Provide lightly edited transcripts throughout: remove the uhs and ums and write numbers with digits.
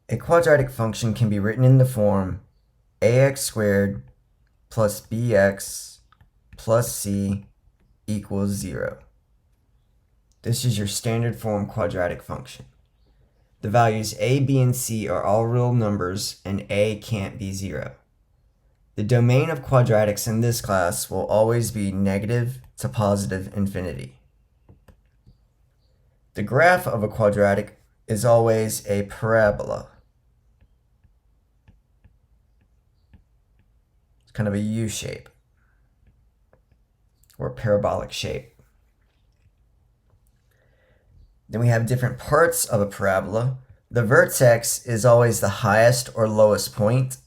A quadratic function can be written in the form ax squared plus bx plus c equals 0. This is your standard form quadratic function. The values a, b, and c are all real numbers, and a can't be 0. The domain of quadratics in this class will always be negative to positive infinity. The graph of a quadratic is always a parabola. It's kind of a U shape or parabolic shape. Then we have different parts of a parabola. The vertex is always the highest or lowest point.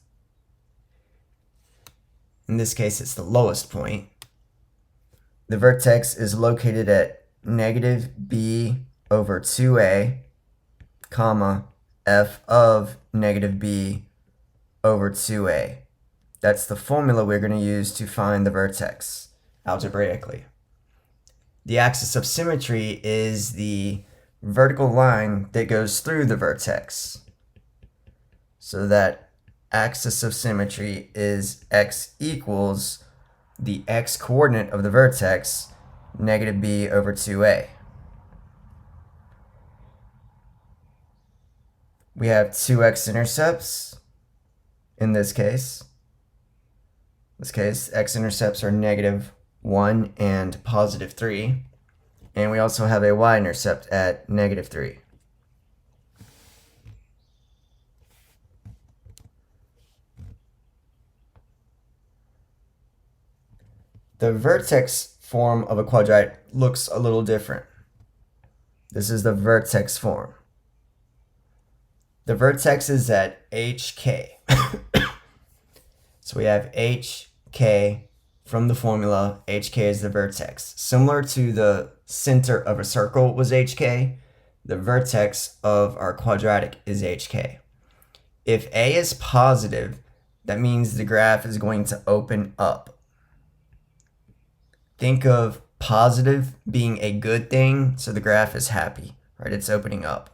In this case, it's the lowest point. The vertex is located at negative b over 2a, comma, f of negative b over 2a. That's the formula we're going to use to find the vertex algebraically. The axis of symmetry is the vertical line that goes through the vertex. So that axis of symmetry is x equals the x coordinate of the vertex, negative b over 2a. We have two x-intercepts in this case. In this case, x-intercepts are negative 1 and positive 3. And we also have a y-intercept at negative 3. The vertex form of a quadratic looks a little different. This is the vertex form. The vertex is at hk. So we have hk from the formula. Hk is the vertex. Similar to the center of a circle was hk, the vertex of our quadratic is hk. If a is positive, that means the graph is going to open up. Think of positive being a good thing, so the graph is happy, right? It's opening up.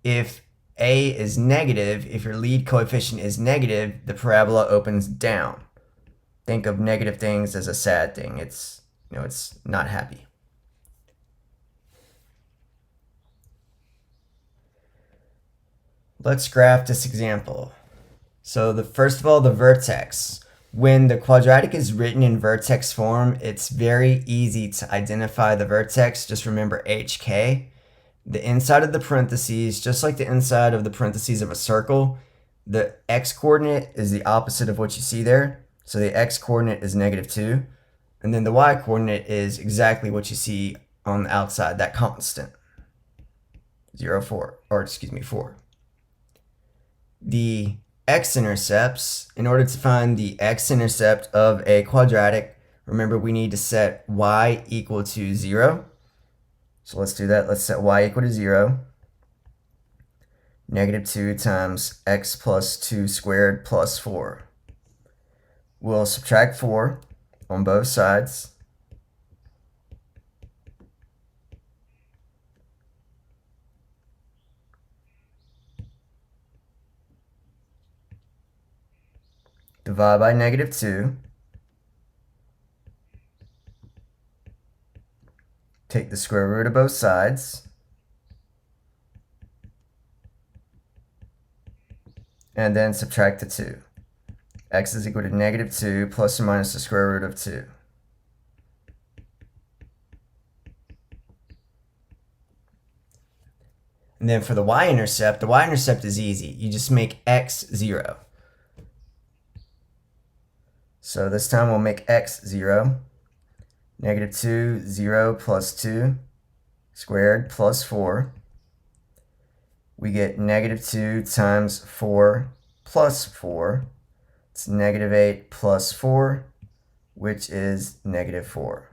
If a is negative, if your lead coefficient is negative, the parabola opens down. Think of negative things as a sad thing. It's not happy. Let's graph this example. So first of all, the vertex. When the quadratic is written in vertex form, it's very easy to identify the vertex. Just remember hk. The inside of the parentheses, just like the inside of the parentheses of a circle, the x-coordinate is the opposite of what you see there. So the x-coordinate is negative 2. And then the y-coordinate is exactly what you see on the outside, that constant, 4. The x-intercepts, in order to find the x-intercept of a quadratic, remember we need to set y equal to 0. So let's do that. Let's set y equal to 0. Negative 2 times x plus 2 squared plus 4. We'll subtract 4 on both sides. Divide by negative 2. Take the square root of both sides. And then subtract the 2. X is equal to negative 2 plus or minus the square root of 2. And then for the y-intercept is easy. You just make x 0. So this time we'll make x 0. Negative 2, 0 plus 2 squared plus 4. We get negative 2 times 4 plus 4. It's negative 8 plus 4, which is negative 4.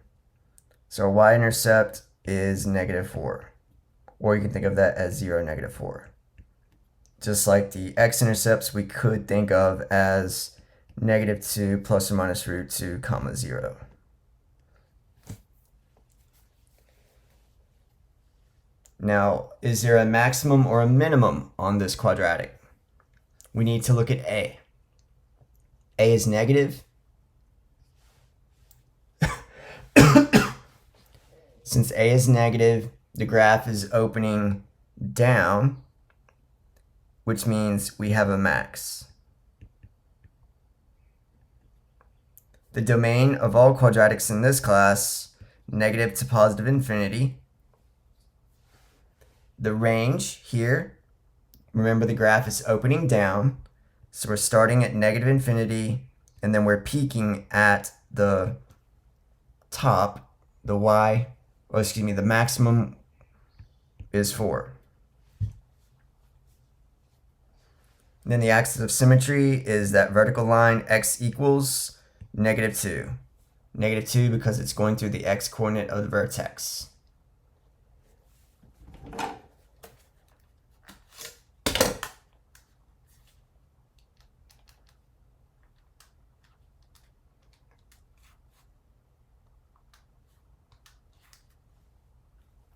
So our y-intercept is negative 4. Or you can think of that as 0, negative 4. Just like the x-intercepts, we could think of as negative 2 plus or minus root 2 comma 0. Now, is there a maximum or a minimum on this quadratic? We need to look at A. A is negative. Since A is negative, the graph is opening down, which means we have a max. The domain of all quadratics in this class, negative to positive infinity. The range here, remember the graph is opening down, so we're starting at negative infinity, and then we're peaking at the top, the maximum is 4. And then the axis of symmetry is that vertical line x equals -2. -2 because it's going through the x-coordinate of the vertex.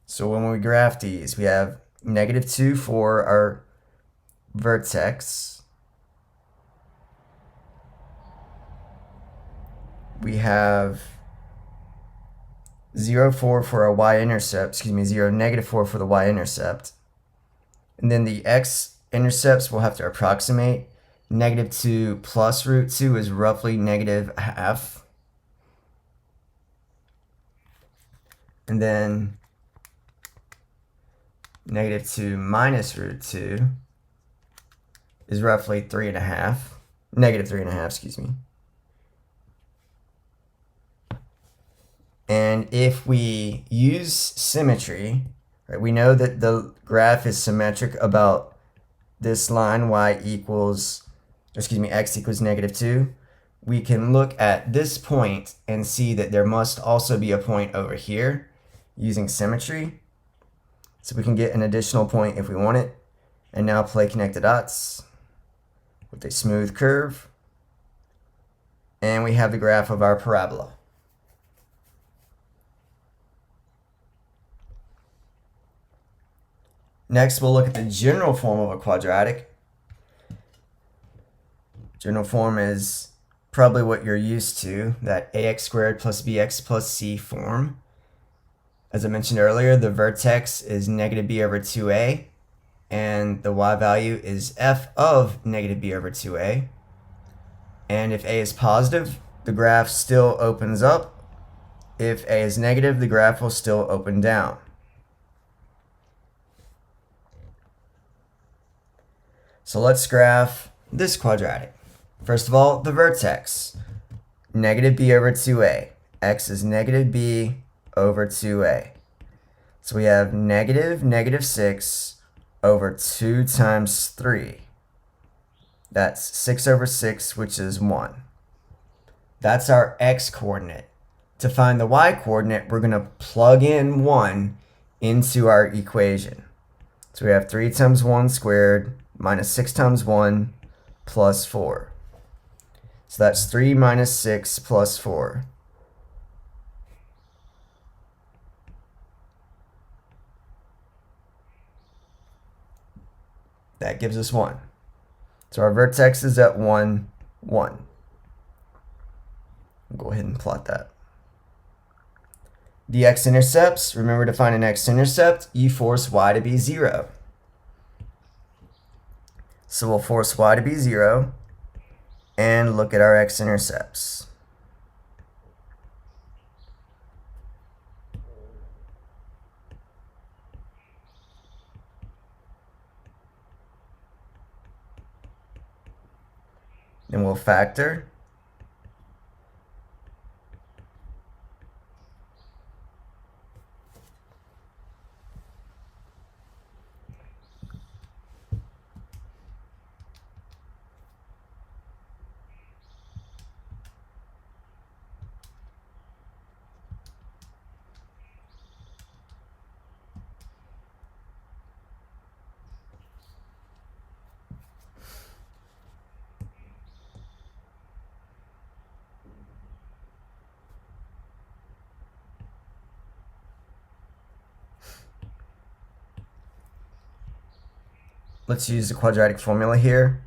So when we graph these, we have -2 for our vertex. We have 0, 4 for our y-intercept, 0, -4 for the y-intercept. And then the x-intercepts we'll have to approximate. -2 plus √2 is roughly -0.5. And then -2 minus √2 is roughly -3.5, excuse me. And if we use symmetry, right, we know that the graph is symmetric about this line, x equals -2. We can look at this point and see that there must also be a point over here using symmetry. So we can get an additional point if we want it. And now play connect the dots with a smooth curve. And we have the graph of our parabola. Next, we'll look at the general form of a quadratic. General form is probably what you're used to, that ax squared plus bx plus c form. As I mentioned earlier, the vertex is -b over 2a, and the y value is f of -b over 2a. And if a is positive, the graph still opens up. If a is negative, the graph will still open down. So let's graph this quadratic. First of all, the vertex, -b over 2a. X is -b over 2a. So we have -6 over 2 times 3. That's 6 over 6, which is 1. That's our x-coordinate. To find the y-coordinate, we're going to plug in 1 into our equation. So we have 3 times 1 squared minus 6 times 1 plus 4. So that's 3 minus 6 plus 4. That gives us 1. So our vertex is at 1, 1. I'll go ahead and plot that. The x-intercepts, remember to find an x-intercept, you force y to be 0. So we'll force y to be 0 and look at our x-intercepts. Then we'll factor. let's use the quadratic formula here.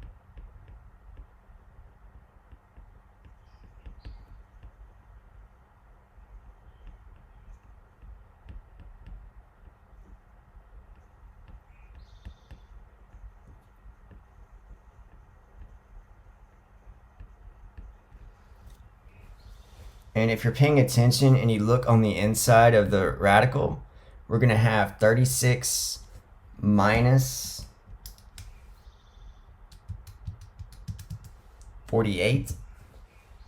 And if you're paying attention and you look on the inside of the radical, we're going to have 36 minus 48.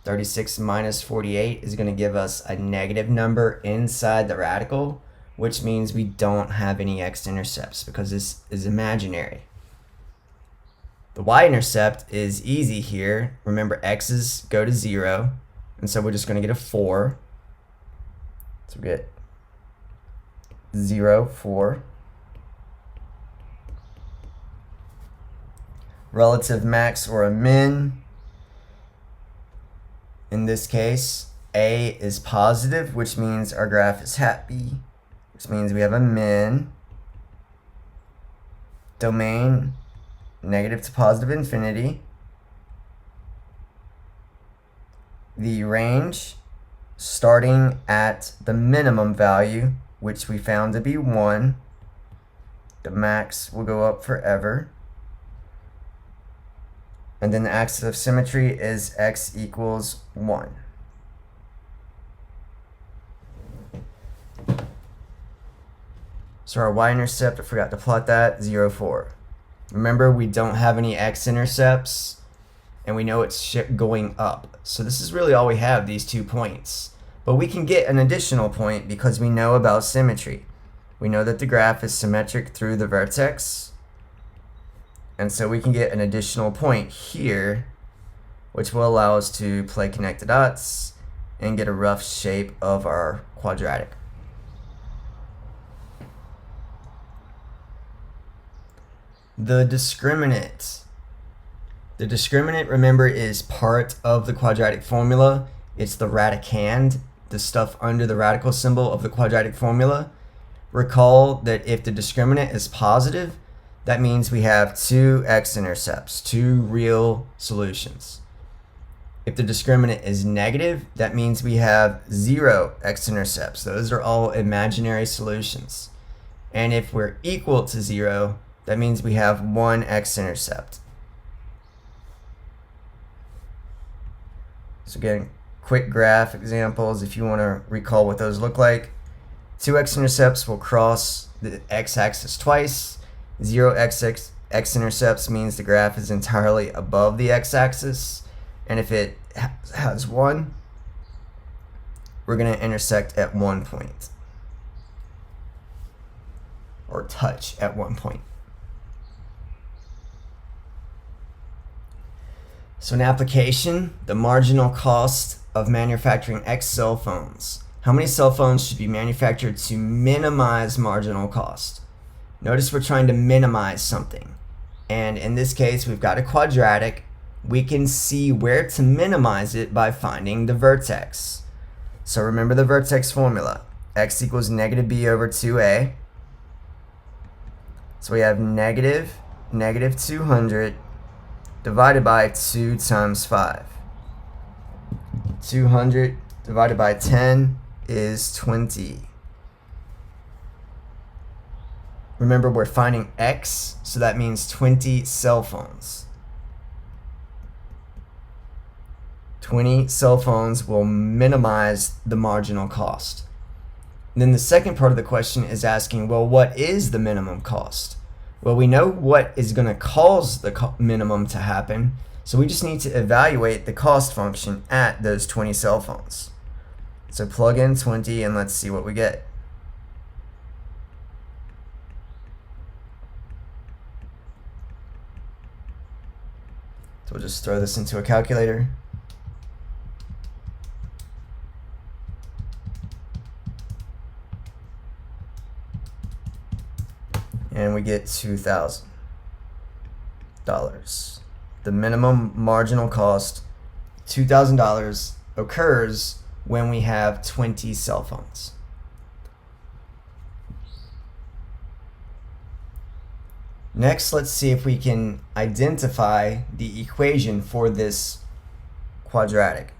36 minus 48 is going to give us a negative number inside the radical, which means we don't have any x-intercepts because this is imaginary. The y-intercept is easy here. Remember, x's go to 0. And so we're just going to get a 4. So we get 0, 4. Relative max or a min. In this case, A is positive, which means our graph is happy, which means we have a min. Domain, negative to positive infinity. The range starting at the minimum value, which we found to be 1. The max will go up forever. And then the axis of symmetry is x equals 1. So our y-intercept, I forgot to plot that, 0, 4. Remember, we don't have any x-intercepts, and we know it's going up. So this is really all we have, these 2 points. But we can get an additional point because we know about symmetry. We know that the graph is symmetric through the vertex. And so we can get an additional point here, which will allow us to play connect the dots and get a rough shape of our quadratic. The discriminant. The discriminant, remember, is part of the quadratic formula. It's the radicand, the stuff under the radical symbol of the quadratic formula. Recall that if the discriminant is positive, that means we have 2 x-intercepts, 2 real solutions. If the discriminant is negative, that means we have 0 x-intercepts. Those are all imaginary solutions. And if we're equal to 0, that means we have 1 x-intercept. So again, quick graph examples if you want to recall what those look like. 2 x-intercepts will cross the x-axis twice. 0 x-intercepts means the graph is entirely above the x-axis. And if it has 1, we're going to intersect at 1 point. Or touch at 1 point. So in application, the marginal cost of manufacturing X cell phones. How many cell phones should be manufactured to minimize marginal cost? Notice we're trying to minimize something. And in this case, we've got a quadratic. We can see where to minimize it by finding the vertex. So remember the vertex formula. X equals negative b over 2a. So we have negative 200 divided by 2 times 5. 200 divided by 10 is 20. Remember, we're finding X, so that means 20 cell phones. 20 cell phones will minimize the marginal cost. And then the second part of the question is asking, well, what is the minimum cost? Well, we know what is going to cause the minimum to happen, so we just need to evaluate the cost function at those 20 cell phones. So plug in 20 and let's see what we get. So we'll just throw this into a calculator. And we get $2,000. The minimum marginal cost, $2,000, occurs when we have 20 cell phones. Next, let's see if we can identify the equation for this quadratic.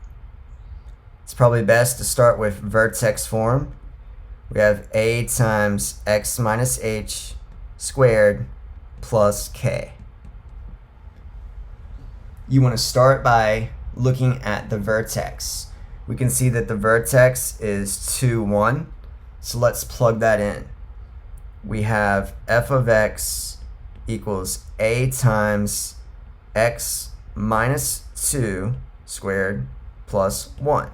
It's probably best to start with vertex form. We have a times x minus h squared plus k. You want to start by looking at the vertex. We can see that the vertex is 2, 1. So let's plug that in. We have f of x equals a times x minus 2 squared plus 1.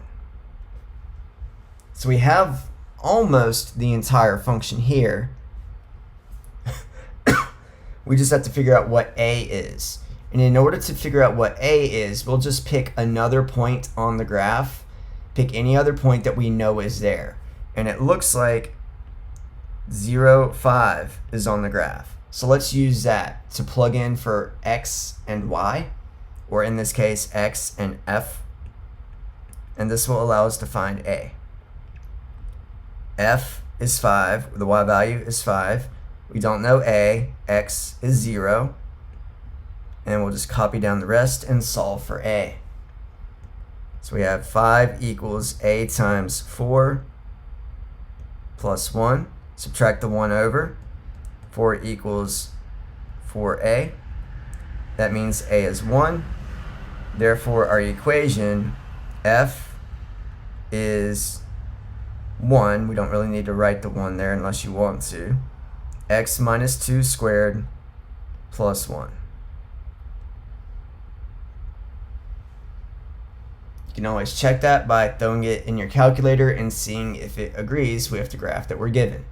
So we have almost the entire function here. We just have to figure out what a is. And in order to figure out what a is, we'll just pick another point on the graph. Pick any other point that we know is there. And it looks like 0, 5 is on the graph. So let's use that to plug in for x and y, or in this case, x and f. And this will allow us to find a. F is 5, the y value is 5. We don't know a, x is 0. And we'll just copy down the rest and solve for a. So we have 5 equals a times 4 plus 1. Subtract the 1 over. 4 equals 4a. That means a is 1. Therefore, our equation, f is 1. We don't really need to write the 1 there unless you want to. X minus 2 squared plus 1. You can always check that by throwing it in your calculator and seeing if it agrees with the graph that we're given.